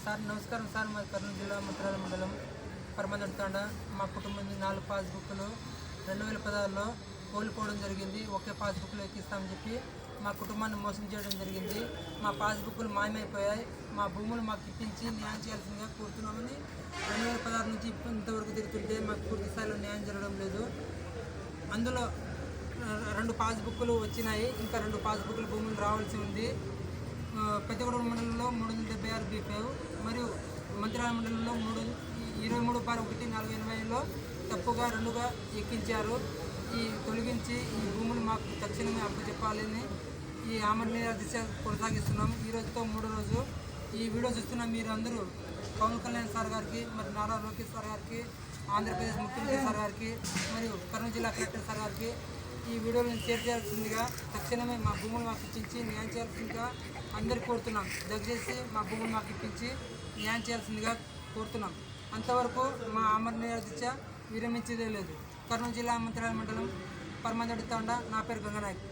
Sir నమస్కారం sir. మా కర్నూలు జిల్లా మంత్రాల మండలం పరమదొడ్తాండ. మా కుటుంబం 4 పాస్బుక్లు 2016లో కోల్పోవడం జరిగింది. ఒకే పాస్బుక్లో ఎక్కిస్తామని చెప్పి మా కుటుంబాన్ని మోసం చేయడం జరిగింది. మా పాస్బుక్లు మాయమైపోయాయి. మా భూములు మాకు ఇప్పించి న్యాయం చేయాల్సిందిగా కోరుతున్నామని 2016 నుంచి ఇంతవరకు తిరుగుతుంటే మాకు పూర్తి స్థాయిలో న్యాయం జరగడం లేదు. అందులో 2 పాస్బుక్లు వచ్చినాయి. ఇంకా 2 పాస్బుక్లు భూములు రావాల్సి ఉంది. పెద్దగూడెం మండలంలో 376 B5 మరియు మంత్రాల మండలంలో 23/1/1980లో తప్పుగా 2గా ఎక్కించారు. తొలగించి ఈ భూములు మాకు తక్షణమే అప్పచెప్పాలని ఈ ఆమరణ దిశ కొనసాగిస్తున్నాం. ఈ రోజుతో 3వ రోజు. ఈ వీడియో చూస్తున్న మీరు అందరూ పవన్ కళ్యాణ్ సార్ గారికి, మరి నారా లోకేష్ సార్ గారికి, ఆంధ్రప్రదేశ్ ముఖ్యమంత్రి సార్ గారికి, మరియు కర్నూలు జిల్లా కలెక్టర్ సార్ గారికి ఈ వీడియోలను షేర్ చేయాల్సిందిగా, తక్షణమే మా భూములు మాకు ఇప్పించి న్యాయం చేయాల్సిందిగా అందరికీ కోరుతున్నాం. దయచేసి మా భూములు మాకు ఇప్పించి న్యాయం చేయాల్సిందిగా కోరుతున్నాం. అంతవరకు మా ఆమరణ దీక్ష విరమించేదే లేదు. కర్నూలు జిల్లా మంత్రాల మండలం పరమదొడ్తాండ. నా పేరు గంగనాయక్.